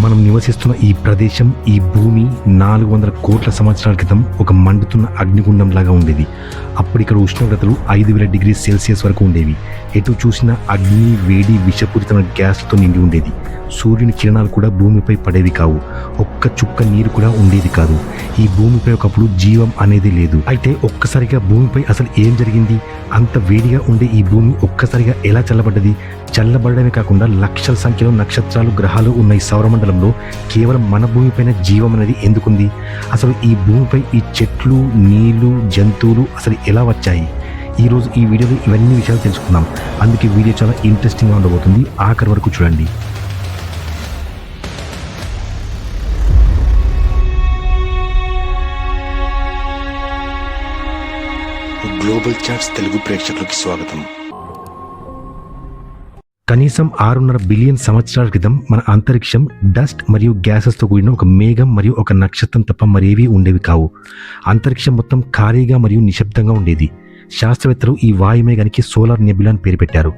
మనం నివసిస్తున్న ఈ ప్రదేశం, ఈ భూమి 400 కోట్ల సంవత్సరాల క్రితం ఒక మండుతున్న అగ్నిగుండం లాగా ఉండేది. అప్పుడు ఇక్కడ ఉష్ణోగ్రతలు 5000 డిగ్రీ సెల్సియస్ వరకు ఉండేవి. ఎటు చూసిన అగ్ని, వేడి, విషపూరితమైన గ్యాస్తో నిండి ఉండేది. సూర్యుని కిరణాలు కూడా భూమిపై పడేవి కావు. ఒక్క చుక్క నీరు కూడా ఉండేది కాదు. ఈ భూమిపై ఒకప్పుడు జీవం అనేది లేదు. అయితే ఒక్కసారిగా భూమిపై అసలు ఏం జరిగింది? అంత వేడిగా ఉండే ఈ భూమి ఒక్కసారిగా ఎలా చల్లబడ్డది? చల్లబడమే కాకుండా లక్షల సంఖ్యలో నక్షత్రాలు, గ్రహాలు ఉన్న ఈ సౌరమండలంలో కేవలం మన భూమిపైన జీవం అనేది ఎందుకుంది? అసలు ఈ భూమిపై ఈ చెట్లు, నీళ్లు, జంతువులు అసలు ఎలా వచ్చాయి? ఈరోజు ఈ వీడియోలో ఇవన్నీ విషయాలు తెలుసుకుందాం. అందుకే వీడియో చాలా ఇంట్రెస్టింగ్గా ఉండబోతుంది. ఆఖరి వరకు చూడండి. గ్లోబల్ చాట్స్ తెలుగు ప్రేక్షకులకి స్వాగతం. కనీసం 6.5 బిలియన్ సంవత్సరాల క్రితం మన అంతరిక్షం డస్ట్ మరియు గ్యాసెస్తో కూడిన ఒక మేఘం మరియు ఒక నక్షత్రం తప్ప మరేవీ ఉండేవి కావు. అంతరిక్షం మొత్తం ఖాళీగా మరియు నిశ్శబ్దంగా ఉండేది. శాస్త్రవేత్తలు ఈ వాయుమేఘానికి సోలార్ నెబ్యులా అని పేరు పెట్టారు.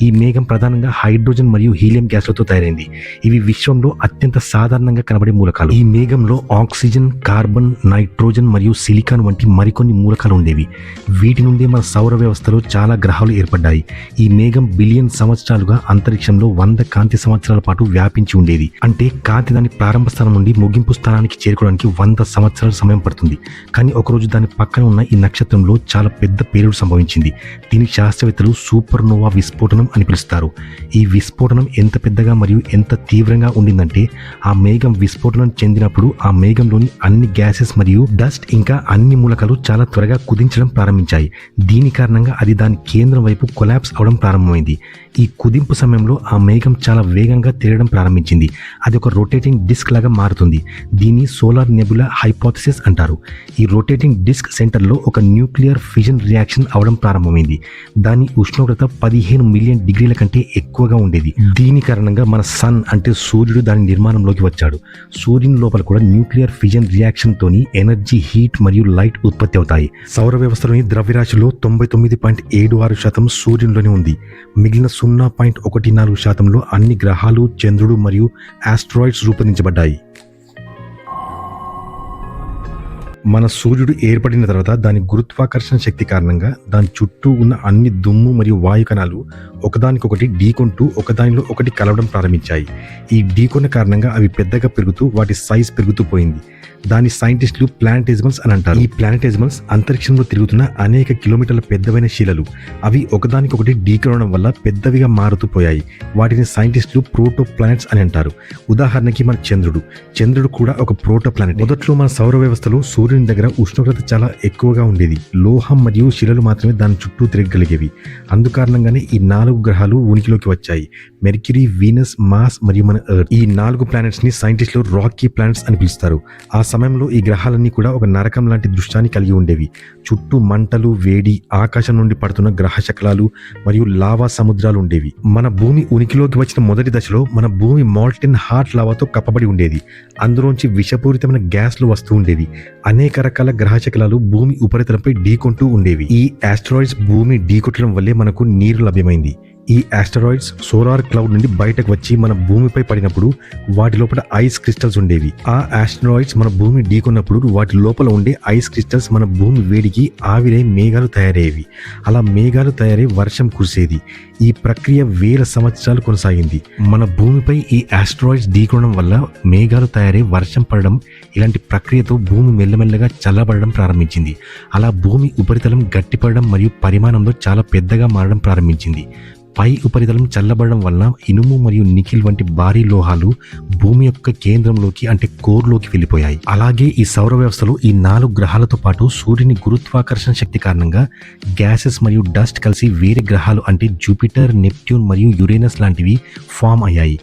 ఈ మేఘం ప్రధానంగా హైడ్రోజన్ మరియు హీలియం గ్యాస్లతో తయారైంది. ఇవి విశ్వంలో అత్యంత సాధారణంగా కనబడే మూలకాలు. ఈ మేఘంలో ఆక్సిజన్, కార్బన్, నైట్రోజన్ మరియు సిలికాన్ వంటి మరికొన్ని మూలకాలు ఉండేవి. వీటి నుండి మన సౌర వ్యవస్థలో చాలా గ్రహాలు ఏర్పడ్డాయి. ఈ మేఘం బిలియన్ సంవత్సరాలుగా అంతరిక్షంలో 100 కాంతి సంవత్సరాల పాటు వ్యాపించి ఉండేది. అంటే కాంతి దాని ప్రారంభ స్థానం నుండి ముగింపు స్థానానికి చేరుకోవడానికి 100 సంవత్సరాల సమయం పడుతుంది. కానీ ఒకరోజు దాని పక్కన ఉన్న ఈ నక్షత్రంలో చాలా పెద్ద పేలుడు సంభవించింది. దీని శాస్త్రవేత్తలు సూపర్ నోవా విస్ఫోటనం అని పిలుస్తారు. ఈ విస్ఫోటనం ఎంత పెద్దగా మరియు ఎంత తీవ్రంగా ఉండిందంటే ఆ మేఘం విస్ఫోటనం చెందినప్పుడు ఆ మేఘంలోని అన్ని గ్యాసెస్ మరియు డస్ట్ ఇంకా అన్ని మూలకాలు చాలా త్వరగా కుదించడం ప్రారంభించాయి. దీని కారణంగా అది దాని కేంద్రం వైపు కొలాప్స్ అవడం ప్రారంభమైంది. ఈ కుదింపు సమయంలో ఆ మేఘం చాలా వేగంగా తిరగడం ప్రారంభించింది. అది ఒక రొటేటింగ్ డిస్క్ లాగా మారుతుంది. దీన్ని సోలార్ నెబులా హైపోథసిస్ అంటారు. ఈ రొటేటింగ్ డిస్క్ సెంటర్లో ఒక న్యూక్లియర్ ఫిజన్ రియాక్షన్ అవడం ప్రారంభమైంది. దాని ఉష్ణోగ్రత 15 మిలియన్ డిగ్రీల కంటే ఎక్కువగా ఉండేది. దీని కారణంగా మన సన్ అంటే సూర్యుడు దాని నిర్మాణంలోకి వచ్చాడు. సూర్యుని లోపల కూడా న్యూక్లియర్ ఫిజన్ రియాక్షన్ తోని ఎనర్జీ, హీట్ మరియు లైట్ ఉత్పత్తి అవుతాయి. సౌర వ్యవస్థలోని ద్రవ్యరాశిలో 99.76% సూర్యునిలోనే ఉంది. మిగిలిన 0.14% అన్ని గ్రహాలు, చంద్రుడు మరియు ఆస్ట్రాయిడ్స్ రూపొందించబడ్డాయి. మన సూర్యుడు ఏర్పడిన తర్వాత దాని గురుత్వాకర్షణ శక్తి కారణంగా దాని చుట్టూ ఉన్న అన్ని దుమ్ము మరియు వాయు కణాలు ఒకదానికొకటి ఢీకొంటూ ఒకదానిలో ఒకటి కలవడం ప్రారంభించాయి. ఈ ఢీకొన్న కారణంగా అవి పెద్దగా పెరుగుతూ వాటి సైజ్ పెరుగుతూ పోయింది. దాని సైంటిస్టులు ప్లానెటిజమల్స్ అని అంటారు. ఈ ప్లానెటిజమల్స్ అంతరిక్షంలో తిరుగుతున్న అనేక కిలోమీటర్ల పెద్దవైన శిలలు. అవి ఒకదానికొకటి ఢీకొనడం వల్ల పెద్దవిగా మారుతూ పోయాయి. వాటిని సైంటిస్టులు ప్రోటో ప్లానెట్స్ అని అంటారు. ఉదాహరణకి మన చంద్రుడు కూడా ఒక ప్రోటో ప్లానెట్. మొదట్లో మన సౌర వ్యవస్థలో సూర్యుని దగ్గర ఉష్ణోగ్రత చాలా ఎక్కువగా ఉండేది. లోహం మరియు శిలలు మాత్రమే దాని చుట్టూ తిరగగలిగేవి. అందుకారణంగానే ఈ 4 గ్రహాలు ఉనికిలోకి వచ్చాయి: మెర్క్యూరీ, వీనస్, మార్స్ మరియు మన ఎర్త్. ఈ 4 ప్లానెట్స్ ని సైంటిస్టులు రాకీ ప్లానెట్స్ అని పిలుస్తారు. ఆ సమయంలో ఈ గ్రహాలన్నీ కూడా ఒక నరకం లాంటి దృశ్యాన్ని కలిగి ఉండేవి. చుట్టూ మంటలు, వేడి, ఆకాశం నుండి పడుతున్న గ్రహ శకలాలు మరియు లావా సముద్రాలు ఉండేవి. మన భూమి ఉనికిలోకి వచ్చిన మొదటి దశలో మన భూమి మాల్టెన్ హాట్ లావాతో కప్పబడి ఉండేది. అందులోంచి విషపూరితమైన గ్యాస్లు వస్తూ ఉండేవి. అనేక రకాల గ్రహ శకలాలు భూమి ఉపరితలంపై ఢీకొంటూ ఉండేవి. ఈ ఆస్ట్రాయిడ్స్ భూమి ఢీకొట్టడం వల్లే మనకు నీరు లభ్యమైంది. ఈ ఆస్టరాయిడ్స్ సోలార్ క్లౌడ్ నుండి బయటకు వచ్చి మన భూమిపై పడినప్పుడు వాటి లోపల ఐస్ క్రిస్టల్స్ ఉండేవి. ఆ ఆస్టరాయిడ్స్ మన భూమి ఢీకొన్నప్పుడు వాటి లోపల ఉండే ఐస్ క్రిస్టల్స్ మన భూమి వేడికి ఆవిరై మేఘాలు తయారయ్యేవి. అలా మేఘాలు తయారై వర్షం కురిసేది. ఈ ప్రక్రియ వేల సంవత్సరాలు కొనసాగింది. మన భూమిపై ఈ ఆస్టరాయిడ్స్ ఢీకొనడం వల్ల మేఘాలు తయారై వర్షం పడడం, ఇలాంటి ప్రక్రియతో భూమి మెల్లమెల్లగా చల్లబడడం ప్రారంభించింది. అలా భూమి ఉపరితలం గట్టిపడడం మరియు పరిమాణంలో చాలా పెద్దగా మారడం ప్రారంభించింది. పై ఉపరితలం చల్లబడడం వలన ఇనుము మరియు నికిల్ వంటి భారీ లోహాలు భూమి యొక్క కేంద్రంలోకి అంటే కోర్లోకి వెళ్ళిపోయాయి. అలాగే ఈ సౌర వ్యవస్థలో ఈ 4 గ్రహాలతో పాటు సూర్యుని గురుత్వాకర్షణ శక్తి కారణంగా గ్యాసెస్ మరియు డస్ట్ కలిసి వేరే గ్రహాలు అంటే జూపిటర్, నెప్ట్యూన్ మరియు యురేనస్ లాంటివి ఫామ్ అయ్యాయి.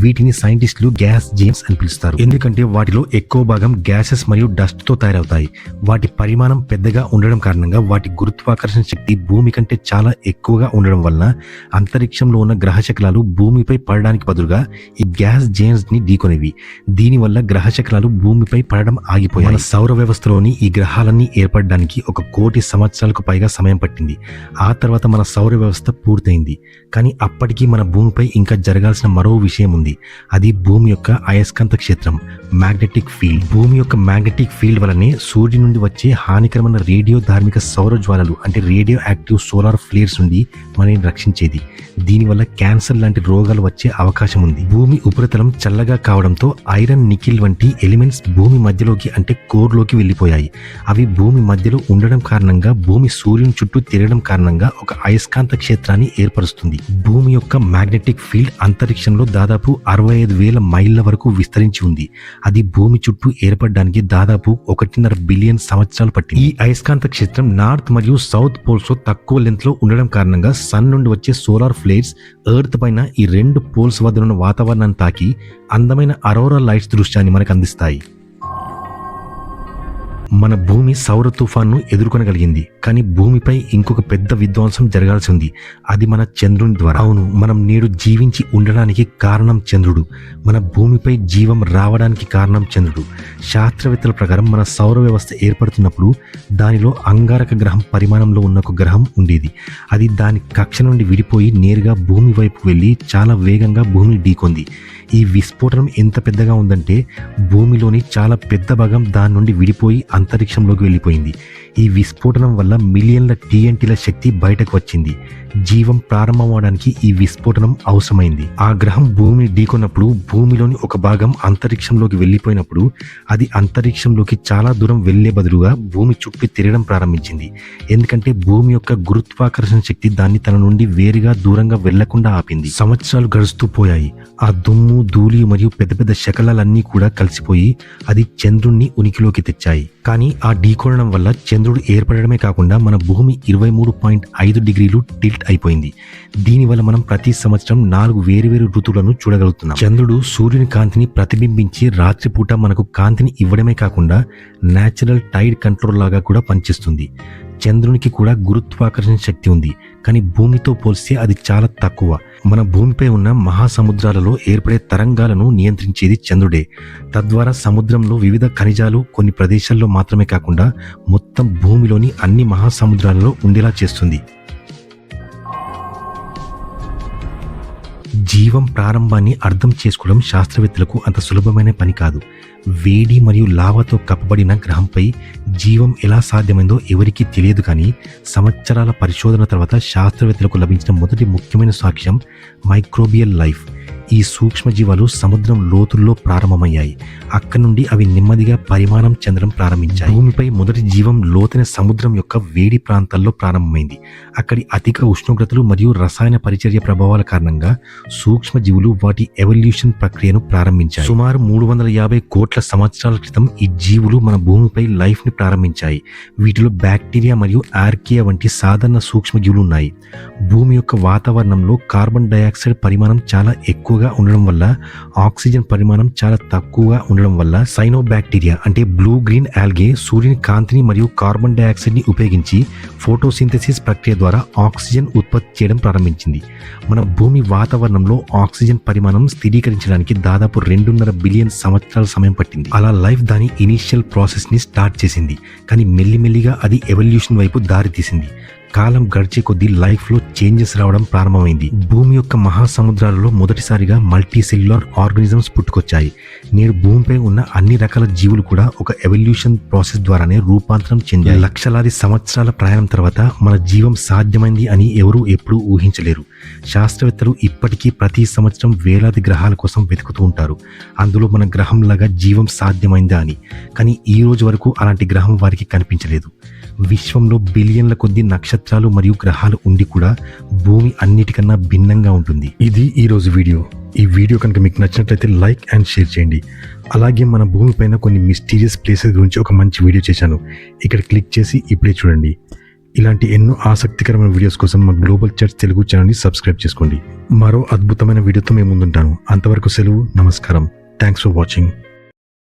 వీటిని సైంటిస్టులు గ్యాస్ జైంట్స్ అని పిలుస్తారు. ఎందుకంటే వాటిలో ఎక్కువ భాగం గ్యాసెస్ మరియు డస్ట్ తో తయారవుతాయి. వాటి పరిమాణం పెద్దగా ఉండడం కారణంగా వాటి గురుత్వాకర్షణ శక్తి భూమి కంటే చాలా ఎక్కువగా ఉండడం వలన అంతరిక్షంలో ఉన్న గ్రహ శకలాలు భూమిపై పడడానికి బదులుగా ఈ గ్యాస్ జైంట్స్ ని ఢీకొనేవి. దీనివల్ల గ్రహ శకలాలు భూమిపై పడడం ఆగిపోయాయి. మన సౌర వ్యవస్థలోని ఈ గ్రహాలన్నీ ఏర్పడడానికి 1 కోటి సంవత్సరాలకు పైగా సమయం పట్టింది. ఆ తర్వాత మన సౌర వ్యవస్థ పూర్తయింది. కానీ అప్పటికీ మన భూమిపై ఇంకా జరగాల్సిన మరో విషయం ఉంది. అది భూమి యొక్క అయస్కాంత క్షేత్రం, మ్యాగ్నెటిక్ ఫీల్డ్. భూమి యొక్క మ్యాగ్నెటిక్ ఫీల్డ్ వలనే సూర్యుడి నుండి వచ్చే హానికరమైన రేడియో ధార్మిక సౌర జ్వాలలు అంటే రేడియో యాక్టివ్ సోలార్ ఫ్లేర్స్ నుండి మనల్ని రక్షించేది. దీనివల్ల క్యాన్సర్ లాంటి రోగాలు వచ్చే అవకాశం ఉంది. భూమి ఉపరితలం చల్లగా కావడంతో ఐరన్, నికిల్ వంటి ఎలిమెంట్స్ భూమి మధ్యలోకి అంటే కోర్లోకి వెళ్ళిపోయాయి. అవి భూమి మధ్యలో ఉండడం కారణంగా భూమి సూర్యుని చుట్టూ తిరగడం కారణంగా ఒక అయస్కాంత క్షేత్రాన్ని ఏర్పరుస్తుంది. భూమి యొక్క మ్యాగ్నెటిక్ ఫీల్డ్ అంతరిక్షంలో దాదాపు 65,000 మైళ్ళ వరకు విస్తరించి ఉంది. అది భూమి చుట్టూ ఏర్పడడానికి దాదాపు 1.5 బిలియన్ సంవత్సరాలు పట్టింది. ఈ అయస్కాంత క్షేత్రం నార్త్ మరియు సౌత్ పోల్స్ లో తక్కువ లెంత్ లో ఉండడం కారణంగా సన్ నుండి వచ్చే సోలార్ ఫ్లేర్స్ ఎర్త్ పైన ఈ 2 పోల్స్ వద్ద ఉన్న వాతావరణాన్ని తాకి అందమైన అరోరా లైట్స్ దృశ్యాన్ని మనకు అందిస్తాయి. మన భూమి సౌర తుఫాన్ను ఎదుర్కొనగలిగింది. కానీ భూమిపై ఇంకొక పెద్ద విధ్వంసం జరగాల్సి ఉంది. అది మన చంద్రుని ద్వారా. అవును, మనం నేడు జీవించి ఉండడానికి కారణం చంద్రుడు. మన భూమిపై జీవం రావడానికి కారణం చంద్రుడు. శాస్త్రవేత్తల ప్రకారం మన సౌర వ్యవస్థ ఏర్పడుతున్నప్పుడు దానిలో అంగారక గ్రహం పరిమాణంలో ఉన్న ఒక గ్రహం ఉండేది. అది దాని కక్ష నుండి విడిపోయి నేరుగా భూమి వైపు వెళ్ళి చాలా వేగంగా భూమిని ఢీకొంది. ఈ విస్ఫోటనం ఎంత పెద్దగా ఉందంటే భూమిలోని చాలా పెద్ద భాగం దాని నుండి విడిపోయి అంతరిక్షంలోకి వెళ్ళిపోయింది. ఈ విస్ఫోటనం వల్ల మిలియన్ల TNTల శక్తి బయటకు వచ్చింది. జీవం ప్రారంభమవడానికి ఈ విస్ఫోటనం అవసరమైంది. ఆ గ్రహం భూమిని ఢీకొన్నప్పుడు భూమిలోని ఒక భాగం అంతరిక్షంలోకి వెళ్ళిపోయినప్పుడు అది అంతరిక్షంలోకి చాలా దూరం వెళ్లే బదులుగా భూమి చుట్టూ తిరగడం ప్రారంభించింది. ఎందుకంటే భూమి యొక్క గురుత్వాకర్షణ శక్తి దాన్ని తన నుండి వేరుగా దూరంగా వెళ్లకుండా ఆపింది. సంవత్సరాలు గడుస్తూ పోయాయి. ఆ దుమ్ము, ధూళి మరియు పెద్ద పెద్ద శకలాలన్నీ కూడా కలిసిపోయి అది చంద్రుణ్ణి ఉనికిలోకి తెచ్చాయి. కానీ ఆ ఢీకొనడం వల్ల చంద్రుడు ఏర్పడమే కాకుండా మన భూమి 23.5 డిగ్రీలు టిల్ట్ అయిపోయింది. దీనివల్ల మనం ప్రతి సంవత్సరం 4 వేరువేరు ఋతువులను చూడగలుగుతున్నాం. చంద్రుడు సూర్యుని కాంతిని ప్రతిబింబించి రాత్రిపూట మనకు కాంతిని ఇవ్వడమే కాకుండా నేచురల్ టైడ్ కంట్రోల్ లాగా కూడా పనిచేస్తుంది. చంద్రునికి కూడా గురుత్వాకర్షణ శక్తి ఉంది, కానీ భూమితో పోల్స్తే అది చాలా తక్కువ. మన భూమిపై ఉన్న మహాసముద్రాలలో ఏర్పడే తరంగాలను నియంత్రించేది చంద్రుడే. తద్వారా సముద్రంలో వివిధ ఖనిజాలు కొన్ని ప్రదేశాల్లో మాత్రమే కాకుండా మొత్తం భూమిలోని అన్ని మహాసముద్రాలలో ఉండేలా చేస్తుంది. జీవం ప్రారంభాన్ని అర్థం చేసుకోవడం శాస్త్రవేత్తలకు అంత సులభమైన పని కాదు. వేడి మరియు లావాతో కప్పబడిన గ్రహంపై జీవం ఎలా సాధ్యమైందో ఎవరికీ తెలియదు. కానీ సంవత్సరాల పరిశోధన తర్వాత శాస్త్రవేత్తలకు లభించిన మొదటి ముఖ్యమైన సాక్ష్యం మైక్రోబియల్ లైఫ్. ఈ సూక్ష్మజీవాలు సముద్రం లోతుల్లో ప్రారంభమయ్యాయి. అక్కడి నుండి అవి నెమ్మదిగా పరిమాణం చెందడం ప్రారంభించాయి. భూమిపై మొదటి జీవం లోతైన సముద్రం యొక్క వేడి ప్రాంతాల్లో ప్రారంభమైంది. అక్కడి అధిక ఉష్ణోగ్రతలు మరియు రసాయన పరిచర్య ప్రభావాల కారణంగా సూక్ష్మజీవులు వాటి ఎవల్యూషన్ ప్రక్రియను ప్రారంభించాయి. సుమారు 350 కోట్ల సంవత్సరాల క్రితం ఈ జీవులు మన భూమిపై లైఫ్ ని ప్రారంభించాయి. వీటిలో బ్యాక్టీరియా మరియు ఆర్కియా వంటి సాధారణ సూక్ష్మజీవులు ఉన్నాయి. భూమి యొక్క వాతావరణంలో కార్బన్ డయాక్సైడ్ పరిమాణం చాలా ఎక్కువగా ఉండడం వల్ల, ఆక్సిజన్ పరిమాణం చాలా తక్కువగా ఉండడం వల్ల సైనోబాక్టీరియా అంటే బ్లూ గ్రీన్ ఆల్గే సూర్యుని కాంతిని మరియు కార్బన్ డయాక్సైడ్ ని ఉపయోగించి ఫోటోసింథసిస్ ప్రక్రియ ద్వారా ఆక్సిజన్ ఉత్పత్తి చేయడం ప్రారంభించింది. మన భూమి వాతావరణంలో ఆక్సిజన్ పరిమాణం స్థిరీకరించడానికి దాదాపు 2.5 బిలియన్ సంవత్సరాల సమయం పట్టింది. అలా లైఫ్ దాని ఇనీషియల్ ప్రాసెస్ ని స్టార్ట్ చేసింది. కానీ మెల్లిమెల్లిగా అది ఎవల్యూషన్ వైపు దారి తీసింది. కాలం గడిచే కొద్దీ లైఫ్ లో చేంజెస్ రావడం ప్రారంభమైంది. భూమి యొక్క మహాసముద్రాలలో మొదటిసారిగా మల్టీ సెల్యులార్ ఆర్గానిజమ్స్ పుట్టుకొచ్చాయి. నేడు భూమిపై ఉన్న అన్ని రకాల జీవులు కూడా ఒక ఎవల్యూషన్ ప్రాసెస్ ద్వారానే రూపాంతరం చెందాయి. లక్షలాది సంవత్సరాల ప్రయాణం తర్వాత మన జీవం సాధ్యమైంది అని ఎవరూ ఎప్పుడూ ఊహించలేరు. శాస్త్రవేత్తలు ఇప్పటికీ ప్రతి సంవత్సరం వేలాది గ్రహాల కోసం వెతుకుతూ ఉంటారు, అందులో మన గ్రహం లాగా జీవం సాధ్యమైందా అని. కానీ ఈ రోజు వరకు అలాంటి గ్రహం వారికి కనిపించలేదు. విశ్వంలో బిలియన్ల కొద్ది నక్షత్రాలు మరియు గ్రహాలు ఉండి కూడా భూమి అన్నిటికన్నా భిన్నంగా ఉంటుంది. ఇది ఈ రోజు వీడియో. ఈ వీడియో కనుక మీకు నచ్చినట్లయితే లైక్ అండ్ షేర్ చేయండి. అలాగే మన భూమి పైన కొన్ని మిస్టీరియస్ ప్లేసెస్ గురించి ఒక మంచి వీడియో చేశాను. ఇక్కడ క్లిక్ చేసి ఇప్పుడే చూడండి. ఇలాంటి ఎన్నో ఆసక్తికరమైన వీడియోస్ కోసం మా గ్లోబల్ చర్చ్ తెలుగు ఛానల్ని సబ్స్క్రైబ్ చేసుకోండి. మరో అద్భుతమైన వీడియోతో మేము ముందుంటాను. అంతవరకు సెలవు. నమస్కారం. Thanks for watching.